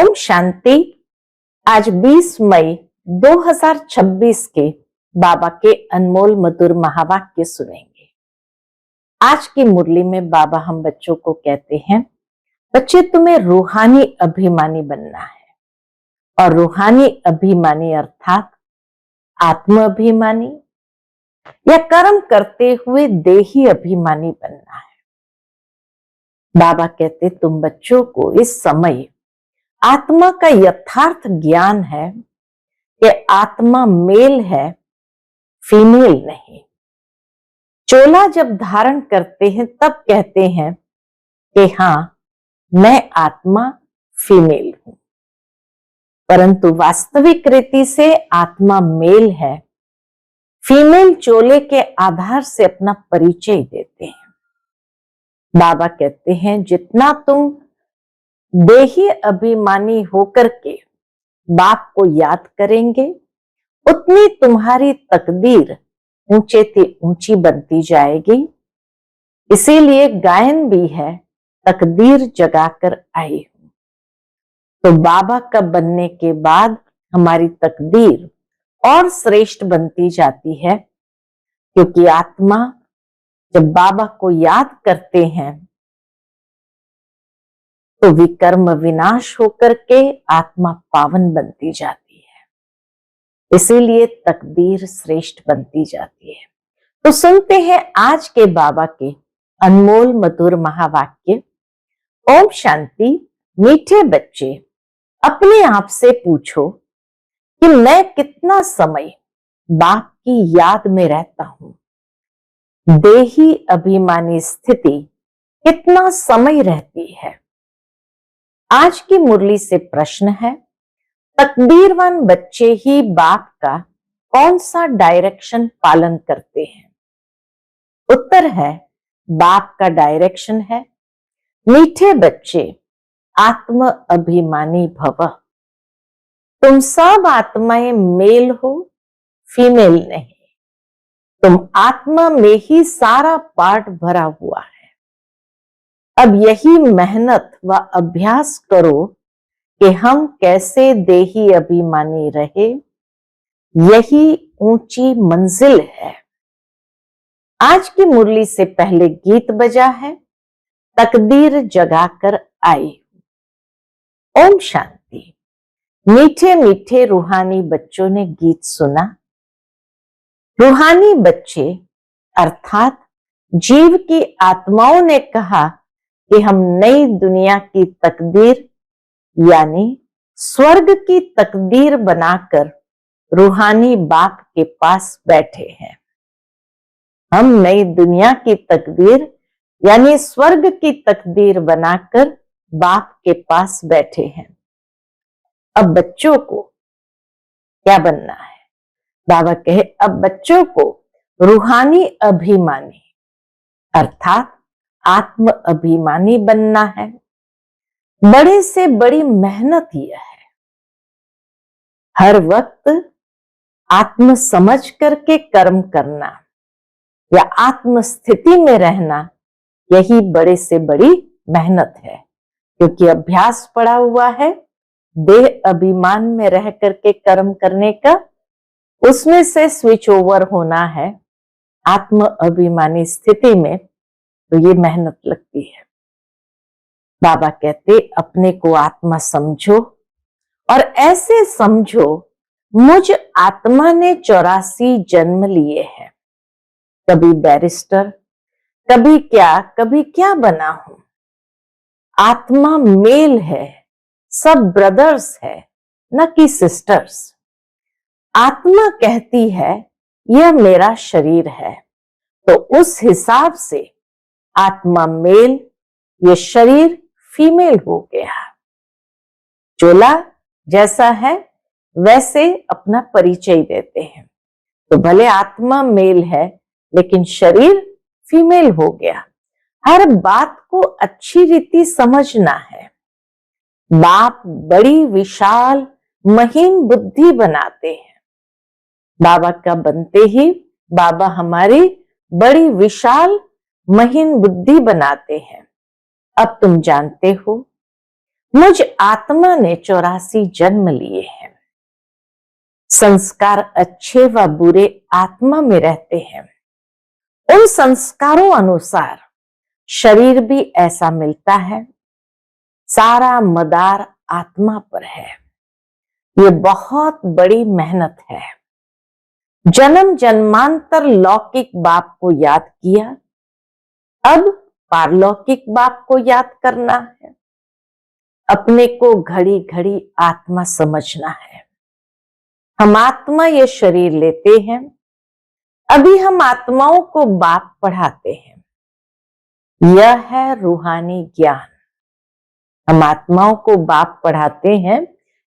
ओम शांति। आज 20 मई 2026 के बाबा के अनमोल मधुर महावाक्य सुनेंगे। आज की मुरली में बाबा हम बच्चों को कहते हैं, बच्चे तुम्हें रूहानी अभिमानी बनना है। और रूहानी अभिमानी अर्थात आत्म अभिमानी या कर्म करते हुए देही अभिमानी बनना है। बाबा कहते तुम बच्चों को इस समय आत्मा का यथार्थ ज्ञान है कि आत्मा मेल है, फीमेल नहीं। चोला जब धारण करते हैं तब कहते हैं कि हाँ मैं आत्मा फीमेल हूं, परंतु वास्तविक रीति से आत्मा मेल है। फीमेल चोले के आधार से अपना परिचय देते हैं। बाबा कहते हैं जितना तुम देही अभिमानी होकर के बाप को याद करेंगे, उतनी तुम्हारी तकदीर ऊंचे से ऊंची बनती जाएगी। इसीलिए गायन भी है, तकदीर जगाकर आई हूं। तो बाबा का बनने के बाद हमारी तकदीर और श्रेष्ठ बनती जाती है, क्योंकि आत्मा जब बाबा को याद करते हैं तो विकर्म विनाश होकर के आत्मा पावन बनती जाती है। इसीलिए तकदीर श्रेष्ठ बनती जाती है। तो सुनते हैं आज के बाबा के अनमोल मधुर महावाक्य। ओम शांति। मीठे बच्चे, अपने आप से पूछो कि मैं कितना समय बाप की याद में रहता हूं। देही अभिमानी स्थिति कितना समय रहती है। आज की मुरली से प्रश्न है, तकदीरवान बच्चे ही बाप का कौन सा डायरेक्शन पालन करते हैं? उत्तर है, बाप का डायरेक्शन है, मीठे बच्चे आत्म अभिमानी भव। तुम सब आत्माएं मेल हो, फीमेल नहीं। तुम आत्मा में ही सारा पार्ट भरा हुआ है। अब यही मेहनत व अभ्यास करो कि हम कैसे देही अभिमानी रहे। यही ऊंची मंजिल है। आज की मुरली से पहले गीत बजा है, तकदीर जगाकर आई। ओम शांति। मीठे मीठे रूहानी बच्चों ने गीत सुना। रूहानी बच्चे अर्थात जीव की आत्माओं ने कहा कि हम नई दुनिया की तकदीर यानी स्वर्ग की तकदीर बनाकर रूहानी बाप के पास बैठे हैं। हम नई दुनिया की तकदीर यानी स्वर्ग की तकदीर बनाकर बाप के पास बैठे हैं। अब बच्चों को क्या बनना है? बाबा कहे अब बच्चों को रूहानी अभिमानी अर्थात आत्म अभिमानी बनना है। बड़े से बड़ी मेहनत यह है। हर वक्त आत्म समझ करके कर्म करना या आत्म स्थिति में रहना, यही बड़े से बड़ी मेहनत है। क्योंकि अभ्यास पड़ा हुआ है देह अभिमान में रह करके कर्म करने का, उसमें से स्विच ओवर होना है आत्म अभिमानी स्थिति में, तो ये मेहनत लगती है। बाबा कहते अपने को आत्मा समझो और ऐसे समझो मुझ आत्मा ने 84 जन्म लिए हैं। कभी बैरिस्टर, कभी क्या बना हूं। आत्मा मेल है, सब ब्रदर्स है, न कि सिस्टर्स। आत्मा कहती है यह मेरा शरीर है, तो उस हिसाब से आत्मा मेल, ये शरीर फीमेल हो गया। चोला जैसा है वैसे अपना परिचय देते हैं। तो भले आत्मा मेल है लेकिन शरीर फीमेल हो गया। हर बात को अच्छी रीति समझना है। बाप बड़ी विशाल महीन बुद्धि बनाते हैं। बाबा का बनते ही बाबा हमारी बड़ी विशाल महीन बुद्धि बनाते हैं। अब तुम जानते हो मुझ आत्मा ने 84 जन्म लिए हैं। संस्कार अच्छे व बुरे आत्मा में रहते हैं। उन संस्कारों अनुसार शरीर भी ऐसा मिलता है। सारा मदार आत्मा पर है। ये बहुत बड़ी मेहनत है। जन्म जन्मांतर लौकिक बाप को याद किया, अब पारलौकिक बाप को याद करना है। अपने को घड़ी घड़ी आत्मा समझना है। हम आत्मा ये शरीर लेते हैं। अभी हम आत्माओं को बाप पढ़ाते हैं। यह है रूहानी ज्ञान। हम आत्माओं को बाप पढ़ाते हैं।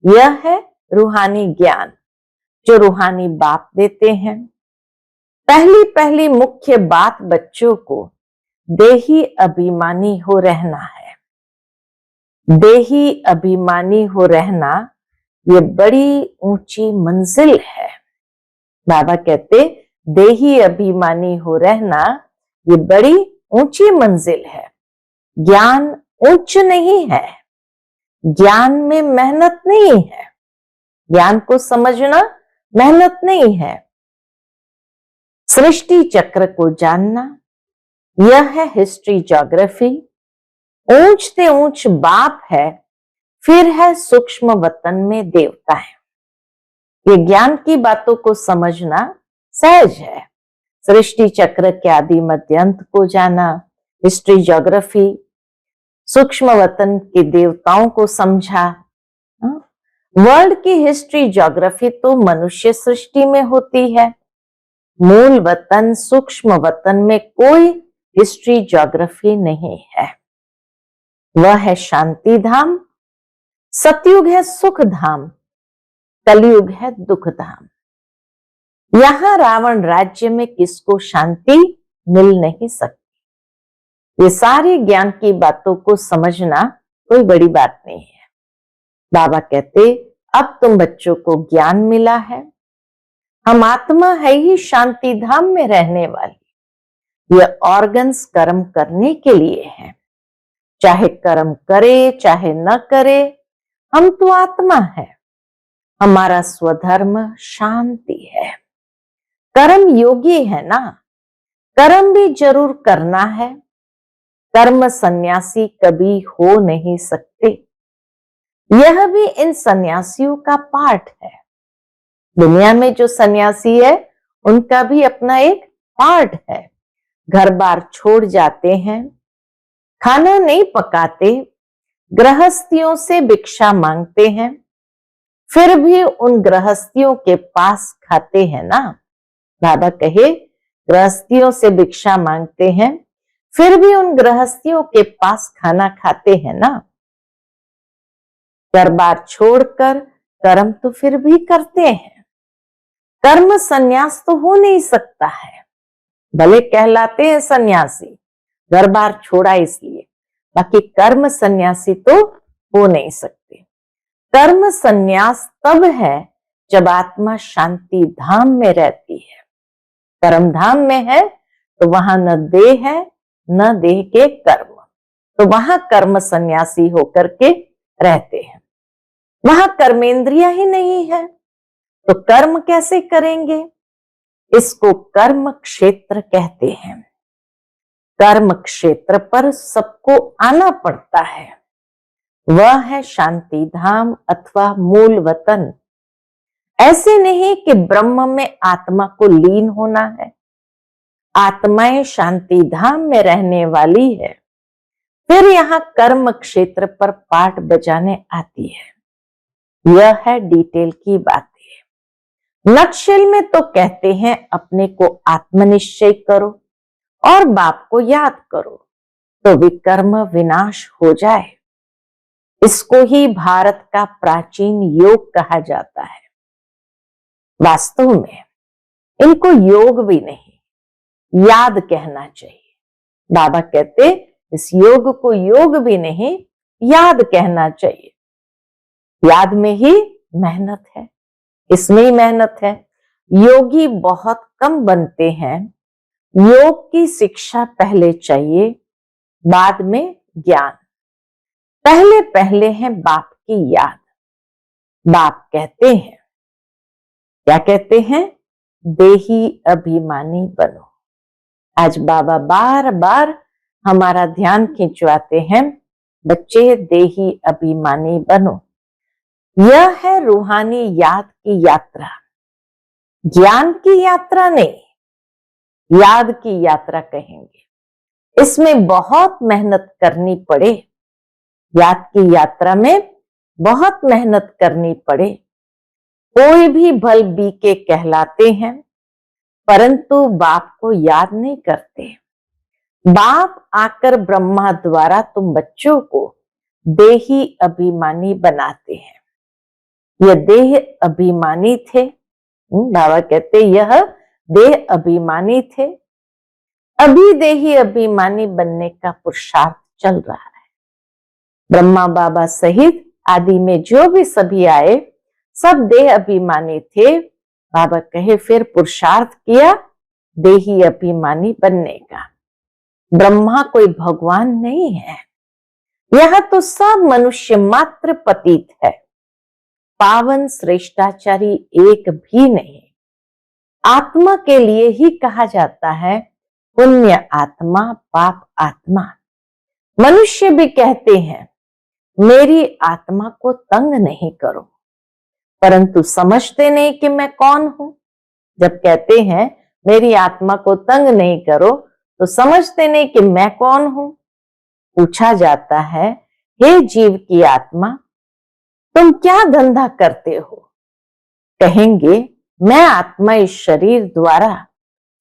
यह है रूहानी ज्ञान जो रूहानी बाप देते हैं। पहली पहली मुख्य बात बच्चों को देही अभिमानी हो रहना है। देही अभिमानी हो रहना ये बड़ी ऊंची मंजिल है। बाबा कहते देही अभिमानी हो रहना ये बड़ी ऊंची मंजिल है। ज्ञान उच्च नहीं है। ज्ञान में मेहनत नहीं है। ज्ञान को समझना मेहनत नहीं है। सृष्टि चक्र को जानना यह है हिस्ट्री ज्योग्राफी। ऊंच से ऊंच बाप है, फिर है सूक्ष्म वतन में देवता है। ये ज्ञान की बातों को समझना सहज है। सृष्टि चक्र के आदि मध्य अंत को जाना, हिस्ट्री ज्योग्राफी, सूक्ष्म वतन के देवताओं को समझा। वर्ल्ड की हिस्ट्री ज्योग्राफी तो मनुष्य सृष्टि में होती है। मूल वतन सूक्ष्म वतन में कोई हिस्ट्री ज्योग्राफी नहीं है। वह है शांति धाम। सतयुग है सुख धाम, कलयुग है दुख धाम। यहां रावण राज्य में किसको शांति मिल नहीं सकती। ये सारी ज्ञान की बातों को समझना कोई बड़ी बात नहीं है। बाबा कहते अब तुम बच्चों को ज्ञान मिला है। हम आत्मा है ही शांति धाम में रहने वाली। ये ऑर्गन्स कर्म करने के लिए हैं। चाहे कर्म करे चाहे न करे, हम तो आत्मा है। हमारा स्वधर्म शांति है। कर्म योगी है ना, कर्म भी जरूर करना है। कर्म सन्यासी कभी हो नहीं सकते। यह भी इन सन्यासियों का पार्ट है। दुनिया में जो सन्यासी है उनका भी अपना एक पार्ट है। घर बार छोड़ जाते हैं, खाना नहीं पकाते, गृहस्थियों से भिक्षा मांगते हैं, फिर भी उन गृहस्थियों के पास खाते हैं ना। बाबा कहे गृहस्थियों से भिक्षा मांगते हैं, फिर भी उन गृहस्थियों के पास खाना खाते हैं ना। घर बार छोड़कर कर्म तो फिर भी करते हैं। कर्म सन्यास तो हो नहीं सकता है। भले कहलाते हैं सन्यासी, घर बार छोड़ा इसलिए, बाकी कर्म सन्यासी तो हो नहीं सकते। कर्म सन्यास तब है जब आत्मा शांति धाम में रहती है। कर्म धाम में है तो वहां न देह है न देह के कर्म, तो वहां कर्म सन्यासी होकर के रहते हैं। वहां कर्मेंद्रिया ही नहीं है तो कर्म कैसे करेंगे। इसको कर्म क्षेत्र कहते हैं। कर्म क्षेत्र पर सबको आना पड़ता है। वह है शांति धाम अथवा मूल वतन। ऐसे नहीं कि ब्रह्म में आत्मा को लीन होना है। आत्माएं शांति धाम में रहने वाली है, फिर यहाँ कर्म क्षेत्र पर पाठ बजाने आती है। यह है डिटेल की बातें। नक्शल में तो कहते हैं अपने को आत्मनिश्चय करो और बाप को याद करो तो विकर्म विनाश हो जाए। इसको ही भारत का प्राचीन योग कहा जाता है। वास्तव में इनको योग भी नहीं, याद कहना चाहिए। बाबा कहते इस योग को योग भी नहीं, याद कहना चाहिए। याद में ही मेहनत है, इसमें ही मेहनत है। योगी बहुत कम बनते हैं। योग की शिक्षा पहले चाहिए, बाद में ज्ञान। पहले पहले है बाप की याद। बाप कहते हैं, क्या कहते हैं? देही अभिमानी बनो। आज बाबा बार बार हमारा ध्यान खिंचवाते हैं, बच्चे देही अभिमानी बनो। यह है रूहानी याद की यात्रा, ज्ञान की यात्रा नहीं, याद की यात्रा कहेंगे। इसमें बहुत मेहनत करनी पड़े, याद की यात्रा में बहुत मेहनत करनी पड़े। कोई भी भल बीके कहलाते हैं, परंतु बाप को याद नहीं करते। बाप आकर ब्रह्मा द्वारा तुम बच्चों को देही अभिमानी बनाते हैं। यह देह अभिमानी थे। बाबा कहते यह देह अभिमानी थे, अभी देही अभिमानी बनने का पुरुषार्थ चल रहा है। ब्रह्मा बाबा सहित आदि में जो भी सभी आए, सब देह अभिमानी थे। बाबा कहे फिर पुरुषार्थ किया देही अभिमानी बनने का। ब्रह्मा कोई भगवान नहीं है, यह तो सब मनुष्य मात्र पतित है, पावन श्रेष्ठाचारी एक भी नहीं। आत्मा के लिए ही कहा जाता है पुण्य आत्मा पाप आत्मा। मनुष्य भी कहते हैं मेरी आत्मा को तंग नहीं करो, परंतु समझते नहीं कि मैं कौन हूं। जब कहते हैं मेरी आत्मा को तंग नहीं करो, तो समझते नहीं कि मैं कौन हूं। पूछा जाता है, हे जीव की आत्मा, तुम क्या धंधा करते हो? कहेंगे मैं आत्मा इस शरीर द्वारा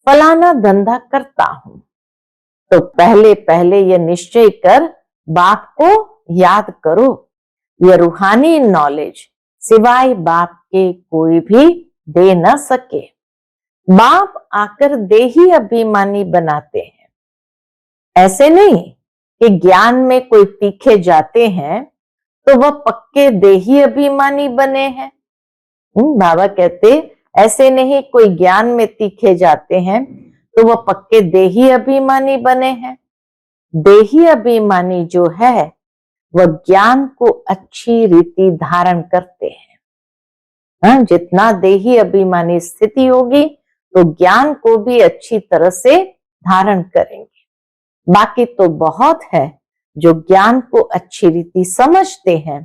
फलाना धंधा करता हूं। तो पहले पहले यह निश्चय कर बाप को याद करो। यह रूहानी नॉलेज सिवाय बाप के कोई भी दे न सके। बाप आकर देही अभिमानी बनाते हैं। ऐसे नहीं कि ज्ञान में कोई तीखे जाते हैं तो वह पक्के देही अभिमानी बने हैं। बाबा कहते ऐसे नहीं, कोई ज्ञान में तीखे जाते हैं तो वह पक्के देही अभिमानी बने हैं। देही अभिमानी जो है वह ज्ञान को अच्छी रीति धारण करते हैं। जितना देही अभिमानी स्थिति होगी तो ज्ञान को भी अच्छी तरह से धारण करेंगे। बाकी तो बहुत है जो ज्ञान को अच्छी रीति समझते हैं,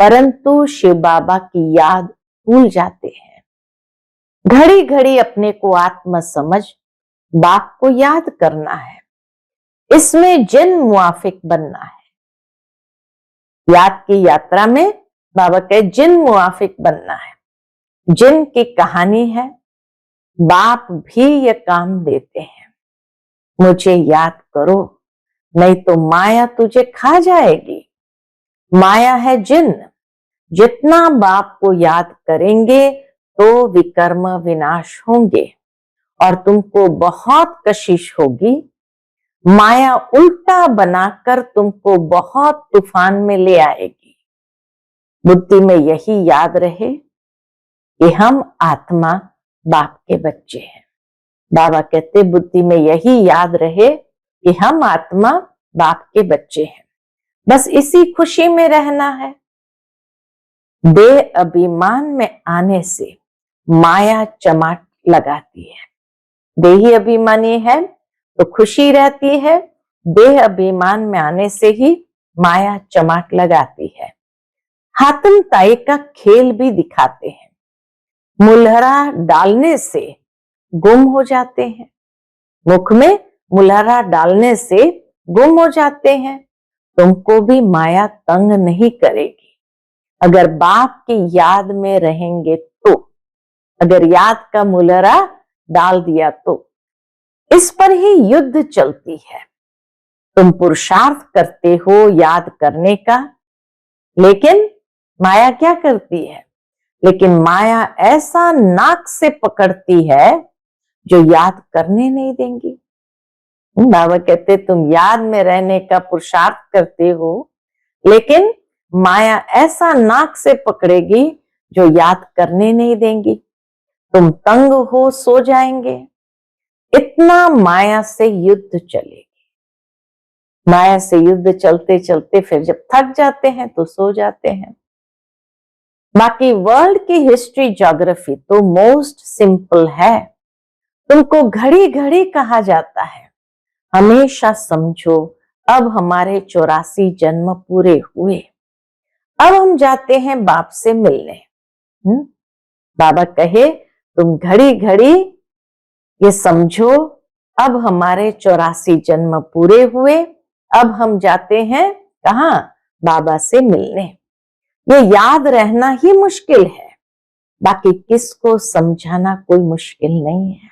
परंतु शिव बाबा की याद भूल जाते हैं। घड़ी घड़ी अपने को आत्मा समझ बाप को याद करना है, इसमें जिन मुआफिक बनना है। याद की यात्रा में बाबा के जिन मुआफिक बनना है। जिन की कहानी है, बाप भी ये काम देते हैं, मुझे याद करो नहीं तो माया तुझे खा जाएगी। माया है जिन, जितना बाप को याद करेंगे तो विकर्म विनाश होंगे और तुमको बहुत कशिश होगी। माया उल्टा बनाकर तुमको बहुत तूफान में ले आएगी। बुद्धि में यही याद रहे कि हम आत्मा बाप के बच्चे हैं। बाबा कहते बुद्धि में यही याद रहे कि हम आत्मा बाप के बच्चे हैं। बस इसी खुशी में रहना है। देह अभिमान में आने से माया चमाट लगाती है। देही अभिमानी है तो खुशी रहती है, देह अभिमान में आने से ही माया चमाट लगाती है। हातम ताई का खेल भी दिखाते हैं। मुलहरा डालने से गुम हो जाते हैं, मुख में मुलहरा डालने से गुम हो जाते हैं। तुमको भी माया तंग नहीं करेगी अगर बाप की याद में रहेंगे तो। अगर याद का मुलहरा डाल दिया तो इस पर ही युद्ध चलती है। तुम पुरुषार्थ करते हो याद करने का, लेकिन माया क्या करती है? लेकिन माया ऐसा नाक से पकड़ती है जो याद करने नहीं देंगी। बाबा कहते तुम याद में रहने का पुरुषार्थ करते हो, लेकिन माया ऐसा नाक से पकड़ेगी जो याद करने नहीं देंगी। तुम तंग हो सो जाएंगे। इतना माया से युद्ध चलेगी। माया से युद्ध चलते चलते फिर जब थक जाते हैं तो सो जाते हैं। बाकी वर्ल्ड की हिस्ट्री ज्योग्राफी तो मोस्ट सिंपल है। तुमको घड़ी घड़ी कहा जाता है, हमेशा समझो अब हमारे 84 जन्म पूरे हुए, अब हम जाते हैं बाप से मिलने। बाबा कहे तुम घड़ी घड़ी ये समझो अब हमारे 84 जन्म पूरे हुए, अब हम जाते हैं कहाँ? बाबा से मिलने। ये याद रहना ही मुश्किल है, बाकी किसको समझाना कोई मुश्किल नहीं है।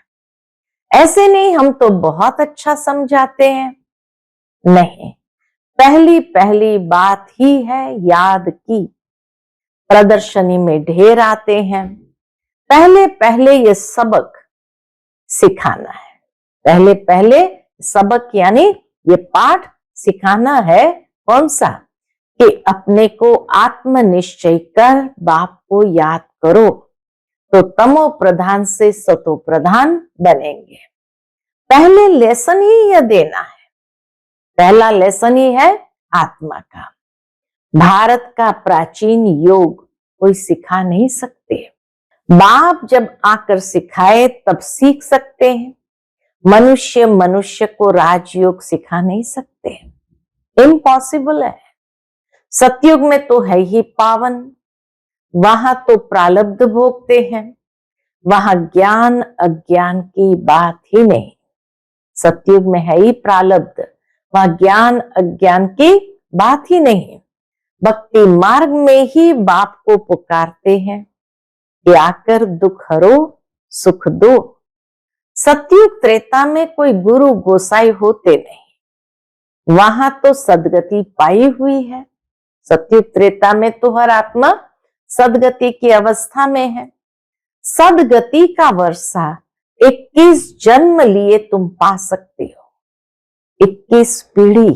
ऐसे नहीं हम तो बहुत अच्छा समझाते हैं, नहीं, पहली पहली बात ही है याद की। प्रदर्शनी में ढेर आते हैं, पहले पहले ये सबक सिखाना है। पहले पहले सबक यानी ये पाठ सिखाना है कौन सा? कि अपने को आत्मनिश्चय कर बाप को याद करो तो तमो प्रधान से सतो प्रधान बनेंगे। पहले लेसन ही यह देना है, पहला लेसन ही है आत्मा का। भारत का प्राचीन योग कोई सिखा नहीं सकते, बाप जब आकर सिखाए तब सीख सकते हैं। मनुष्य मनुष्य को राजयोग सिखा नहीं सकते, इम्पॉसिबल है। सतयुग में तो है ही पावन, वहां तो प्रारब्ध भोगते हैं, वहां ज्ञान अज्ञान की बात ही नहीं। सतयुग में है ही प्रारब्ध, वहां ज्ञान अज्ञान की बात ही नहीं। भक्ति मार्ग में ही बाप को पुकारते हैं कि आकर दुख हरो सुख दो। सतयुग त्रेता में कोई गुरु गोसाई होते नहीं, वहां तो सदगति पाई हुई है। सतयुग त्रेता में तो हर आत्मा सदगति की अवस्था में है। सदगति का वर्षा 21 जन्म लिए तुम पा सकते हो। 21 पीढ़ी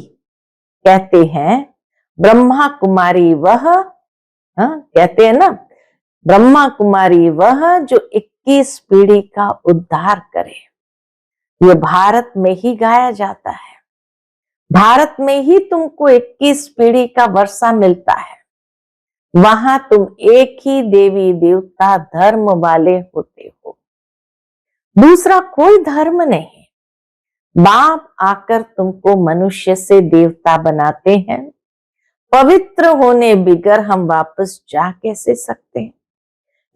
कहते हैं ब्रह्मा कुमारी वह, कहते हैं ना, ब्रह्मा कुमारी वह जो 21 पीढ़ी का उद्धार करे। ये भारत में ही गाया जाता है, भारत में ही तुमको 21 पीढ़ी का वर्षा मिलता है। वहां तुम एक ही देवी देवता धर्म वाले होते हो, दूसरा कोई धर्म नहीं। बाप आकर तुमको मनुष्य से देवता बनाते हैं। पवित्र होने बिगर हम वापस जा कैसे सकते हैं?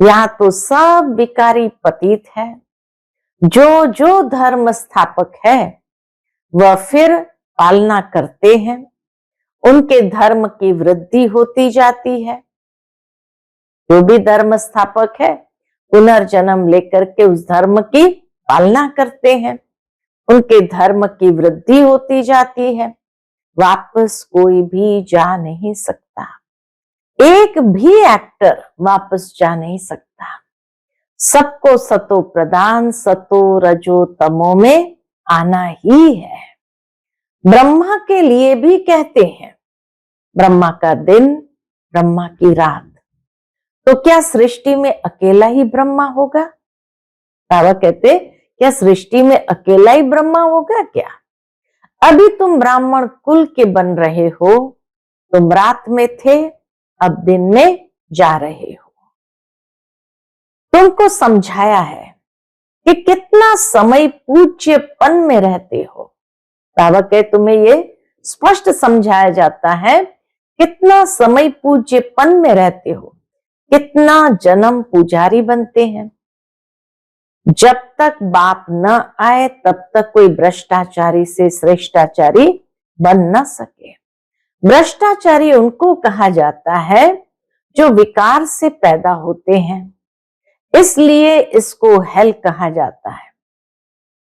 यहाँ तो सब विकारी पतित है। जो जो धर्म स्थापक है वह फिर पालना करते हैं, उनके धर्म की वृद्धि होती जाती है। जो भी धर्म स्थापक है पुनर्जन्म लेकर के उस धर्म की पालना करते हैं, उनके धर्म की वृद्धि होती जाती है। वापस कोई भी जा नहीं सकता, एक भी एक्टर वापस जा नहीं सकता। सबको सतो प्रधान सतो रजो तमो में आना ही है। ब्रह्मा के लिए भी कहते हैं ब्रह्मा का दिन ब्रह्मा की रात। तो क्या सृष्टि में अकेला ही ब्रह्मा होगा? बाबा कहते क्या सृष्टि में अकेला ही ब्रह्मा होगा क्या? अभी तुम ब्राह्मण कुल के बन रहे हो, तुम रात में थे अब दिन में जा रहे हो। तुमको समझाया है कि कितना समय पूज्यपन में रहते हो। बाबा कहे तुम्हें ये स्पष्ट समझाया जाता है कितना समय पूज्यपन में रहते हो, कितना जन्म पुजारी बनते हैं। जब तक बाप न आए तब तक कोई भ्रष्टाचारी से श्रेष्ठाचारी बन न सके। भ्रष्टाचारी उनको कहा जाता है जो विकार से पैदा होते हैं, इसलिए इसको हेल कहा जाता है।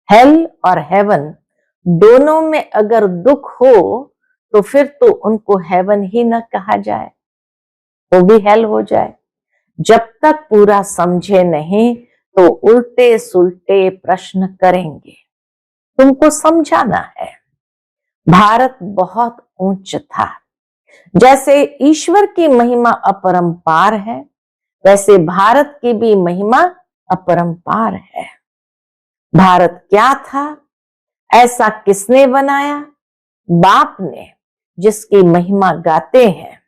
हेल और हेवन दोनों में अगर दुख हो तो फिर तो उनको हेवन ही न कहा जाए, वो भी हेल हो जाए। जब तक पूरा समझे नहीं तो उल्टे सुलटे प्रश्न करेंगे। तुमको समझाना है भारत बहुत ऊंच था। जैसे ईश्वर की महिमा अपरंपार है, वैसे भारत की भी महिमा अपरंपार है। भारत क्या था, ऐसा किसने बनाया, बाप ने जिसकी महिमा गाते हैं,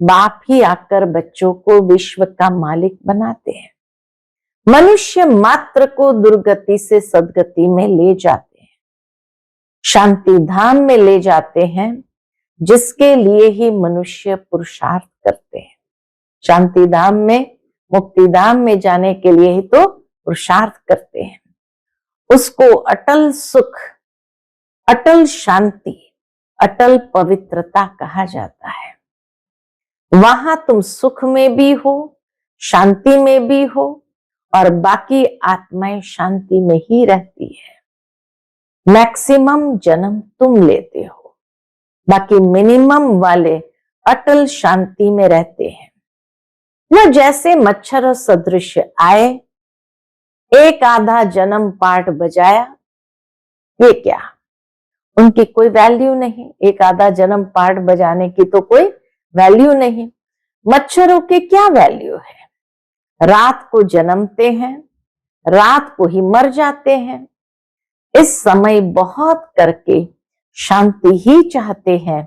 बाप ही आकर बच्चों को विश्व का मालिक बनाते हैं। मनुष्य मात्र को दुर्गति से सदगति में ले जाते हैं, शांति धाम में ले जाते हैं, जिसके लिए ही मनुष्य पुरुषार्थ करते हैं। शांति धाम में, मुक्ति धाम में जाने के लिए ही तो पुरुषार्थ करते हैं। उसको अटल सुख, अटल शांति, अटल पवित्रता कहा जाता है। वहां तुम सुख में भी हो, शांति में भी हो, और बाकी आत्माएं शांति में ही रहती है। मैक्सिमम जन्म तुम लेते हो, बाकी मिनिमम वाले अटल शांति में रहते हैं। वह जैसे मच्छर सदृश आए, एक आधा जन्म पाठ बजाया, ये क्या, उनकी कोई वैल्यू नहीं। एक आधा जन्म पाठ बजाने की तो कोई वैल्यू नहीं। मच्छरों की क्या वैल्यू है? रात को जन्मते हैं, रात को ही मर जाते हैं। इस समय बहुत करके शांति ही चाहते हैं,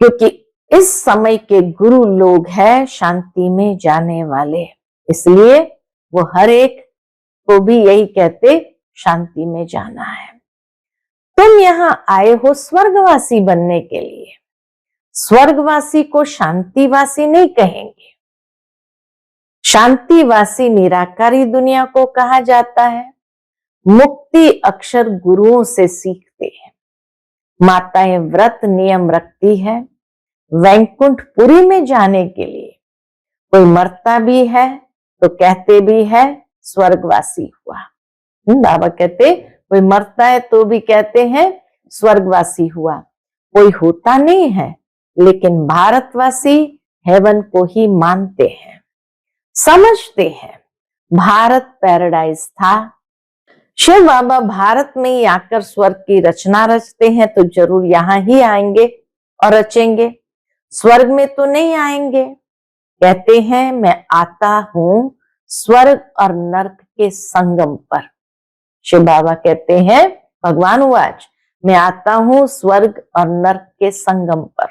क्योंकि इस समय के गुरु लोग हैं शांति में जाने वाले। इसलिए वो हर एक को भी यही कहते, शांति में जाना है। तुम यहां आए हो स्वर्गवासी बनने के लिए। स्वर्गवासी को शांतिवासी नहीं कहेंगे। शांतिवासी निराकारी दुनिया को कहा जाता है। मुक्ति अक्षर गुरुओं से सीखते हैं। माताएं व्रत नियम रखती है वैकुंठपुरी में जाने के लिए। कोई मरता भी है तो कहते भी है स्वर्गवासी हुआ। बाबा कहते कोई मरता है तो भी कहते हैं स्वर्गवासी हुआ। कोई होता नहीं है, लेकिन भारतवासी हेवन को ही मानते हैं, समझते हैं भारत पैराडाइज था। शिव बाबा भारत में ही आकर स्वर्ग की रचना रचते हैं, तो जरूर यहां ही आएंगे और रचेंगे। स्वर्ग में तो नहीं आएंगे। कहते हैं मैं आता हूं स्वर्ग और नर्क के संगम पर। शिव बाबा कहते हैं, भगवान वाच, मैं आता हूं स्वर्ग और नर्क के संगम पर।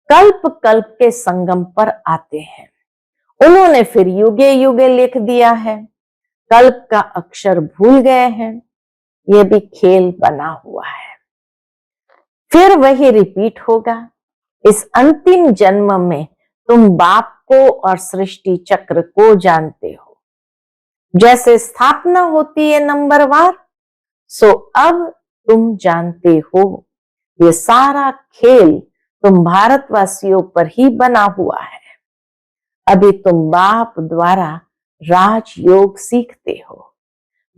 कल्प कल्प के संगम पर आते हैं। उन्होंने फिर युगे युगे लिख दिया है, कल्प का अक्षर भूल गए हैं। यह भी खेल बना हुआ है, फिर वही रिपीट होगा। इस अंतिम जन्म में तुम बाप को और सृष्टि चक्र को जानते हो। जैसे स्थापना होती है नंबरवार, सो अब तुम जानते हो ये सारा खेल तुम भारतवासियों पर ही बना हुआ है। अभी तुम बाप द्वारा राजयोग सीखते हो,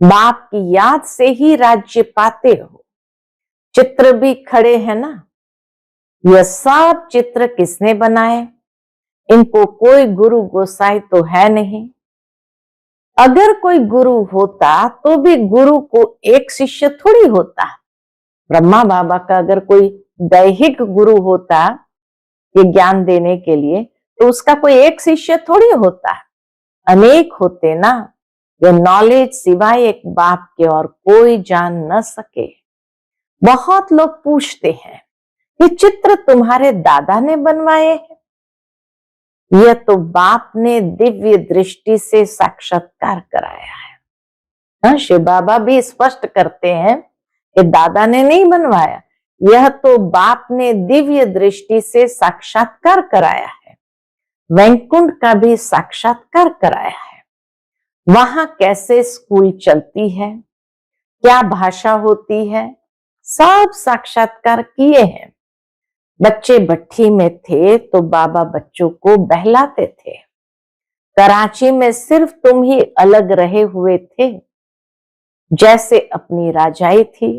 बाप की याद से ही राज्य पाते हो। चित्र भी खड़े हैं ना, यह सब चित्र किसने बनाए? इनको कोई गुरु गोसाई तो है नहीं। अगर कोई गुरु होता तो भी गुरु को एक शिष्य थोड़ी होता। ब्रह्मा बाबा का अगर कोई दैहिक गुरु होता ये ज्ञान देने के लिए, तो उसका कोई एक शिष्य थोड़ी होता, अनेक होते ना। ये नॉलेज सिवाय एक बाप के और कोई जान न सके। बहुत लोग पूछते हैं कि चित्र तुम्हारे दादा ने बनवाए हैं? यह तो बाप ने दिव्य दृष्टि से साक्षात्कार कराया है। शिव बाबा भी स्पष्ट करते हैं कि दादा ने नहीं बनवाया, यह तो बाप ने दिव्य दृष्टि से साक्षात्कार कराया है। वैकुंठ का भी साक्षात्कार कराया है। वहां कैसे स्कूल चलती है, क्या भाषा होती है, सब साक्षात्कार किए हैं। बच्चे भट्ठी में थे तो बाबा बच्चों को बहलाते थे। कराची में सिर्फ तुम ही अलग रहे हुए थे। जैसे अपनी राजाई थी,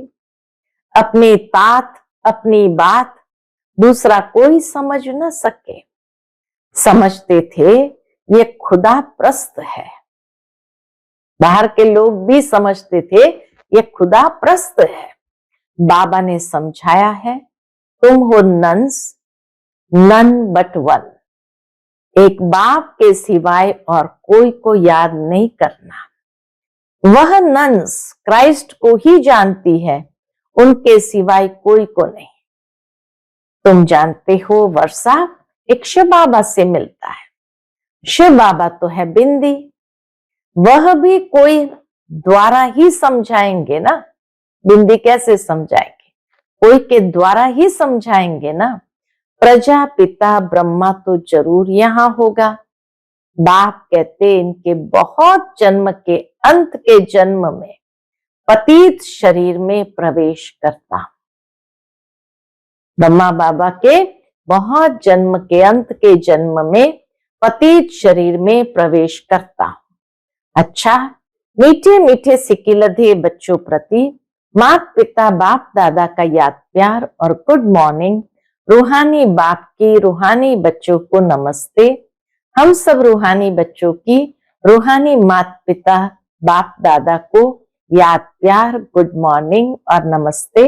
अपनी तात, अपनी बात दूसरा कोई समझ न सके। समझते थे ये खुदा प्रस्त है। बाहर के लोग भी समझते थे ये खुदा प्रस्त है। बाबा ने समझाया है, तुम हो नंस, नन बट वन। एक बाप के सिवाय और कोई को याद नहीं करना। वह नंस क्राइस्ट को ही जानती है, उनके सिवाय कोई को नहीं। तुम जानते हो वर्षा एक शिव बाबा से मिलता है। शिव बाबा तो है बिंदी, वह भी कोई द्वारा ही समझाएंगे ना। बिंदी कैसे समझाएंगे? कोई के द्वारा ही समझाएंगे ना। प्रजापिता ब्रह्मा तो जरूर यहाँ होगा। बाप कहते इनके बहुत जन्म के अंत के जन्म में पतित शरीर में प्रवेश करता। ब्रह्मा बाबा के बहुत जन्म के अंत के जन्म में पतित शरीर में प्रवेश करता। अच्छा, मीठे मीठे सिकिलधे बच्चों प्रति माता पिता बाप दादा का याद प्यार और गुड मॉर्निंग। रूहानी बाप की रूहानी बच्चों को नमस्ते। हम सब रूहानी बच्चों की रूहानी माता पिता बाप दादा को याद प्यार गुड मॉर्निंग और नमस्ते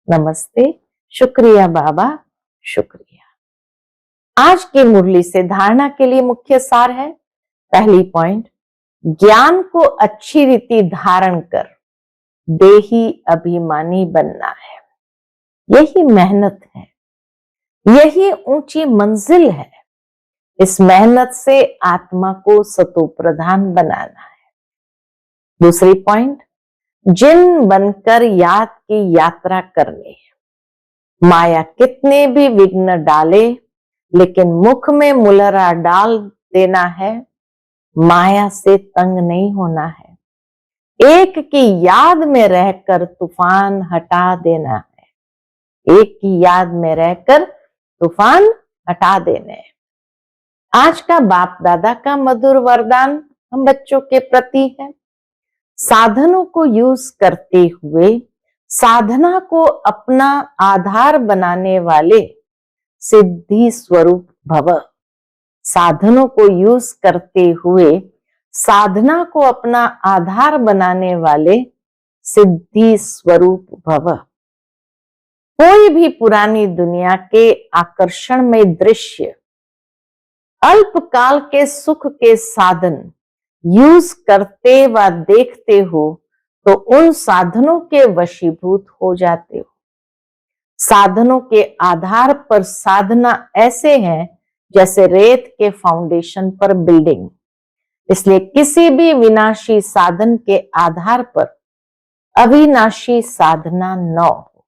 नमस्ते। शुक्रिया बाबा, शुक्रिया। आज की मुरली से धारणा के लिए मुख्य सार है। पहली पॉइंट, ज्ञान को अच्छी रीति धारण कर देही अभिमानी बनना है। यही मेहनत है, यही ऊंची मंजिल है। इस मेहनत से आत्मा को सतो प्रधान बनाना है। दूसरी पॉइंट, जिन बनकर याद की यात्रा करनी है। माया कितने भी विघ्न डाले, लेकिन मुख में मुलरा डाल देना है। माया से तंग नहीं होना है। एक की याद में रहकर तूफान हटा देना है। एक की याद में रहकर तूफान हटा देने। आज का बाप दादा का मधुर वरदान हम बच्चों के प्रति है। साधनों को यूज करते हुए साधना को अपना आधार बनाने वाले सिद्धि स्वरूप भव। साधनों को यूज करते हुए साधना को अपना आधार बनाने वाले सिद्धि स्वरूप भव। कोई भी पुरानी दुनिया के आकर्षण में दृश्य, अल्पकाल के सुख के साधन यूज करते व देखते हो तो उन साधनों के वशीभूत हो जाते हो। साधनों के आधार पर साधना ऐसे है जैसे रेत के फाउंडेशन पर बिल्डिंग। इसलिए किसी भी विनाशी साधन के आधार पर अविनाशी साधना न हो।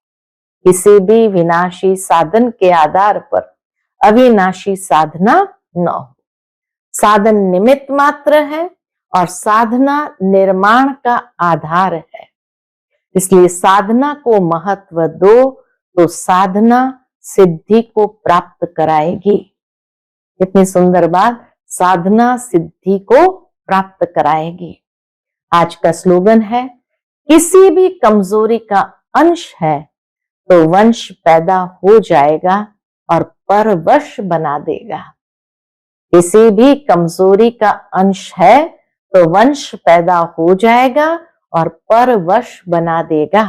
किसी भी विनाशी साधन के आधार पर अविनाशी साधना न हो। साधन निमित्त मात्र है और साधना निर्माण का आधार है। इसलिए साधना को महत्व दो तो साधना सिद्धि को प्राप्त कराएगी। कितनी सुंदर बात, साधना सिद्धि को प्राप्त कराएगी। आज का स्लोगन है, किसी भी कमजोरी का अंश है तो वंश पैदा हो जाएगा और परवश बना देगा। किसी भी कमजोरी का अंश है तो वंश पैदा हो जाएगा और परवश बना देगा।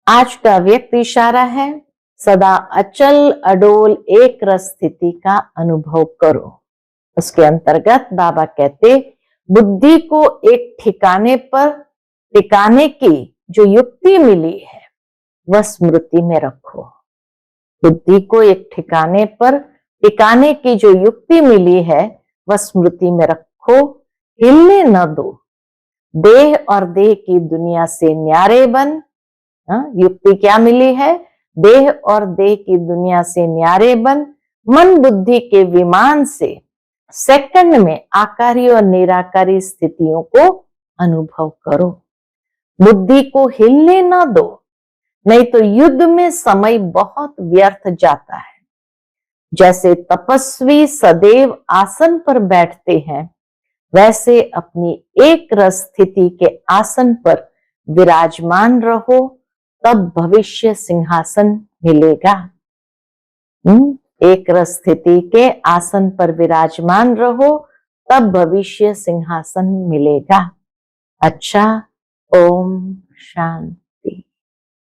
आज का व्यक्त इशारा है, सदा अचल अडोल एक रस स्थिति का अनुभव करो। उसके अंतर्गत बाबा कहते, बुद्धि को एक ठिकाने पर टिकाने की जो युक्ति मिली है वह स्मृति में रखो। बुद्धि को एक ठिकाने पर टिकाने की जो युक्ति मिली है वह स्मृति में रखो। हिलने न दो। देह और देह की दुनिया से न्यारे बन। युक्ति क्या मिली है? देह और देह की दुनिया से न्यारे बन। मन बुद्धि के विमान से सेकंड में आकारी और निराकारी स्थितियों को अनुभव करो। बुद्धि को हिलने न दो, नहीं तो युद्ध में समय बहुत व्यर्थ जाता है। जैसे तपस्वी सदैव आसन पर बैठते हैं, वैसे अपनी एक रस स्थिति के आसन पर विराजमान रहो, तब भविष्य सिंहासन मिलेगा। एक रस स्थिति के आसन पर विराजमान रहो, तब भविष्य सिंहासन मिलेगा। अच्छा, ओम शांति।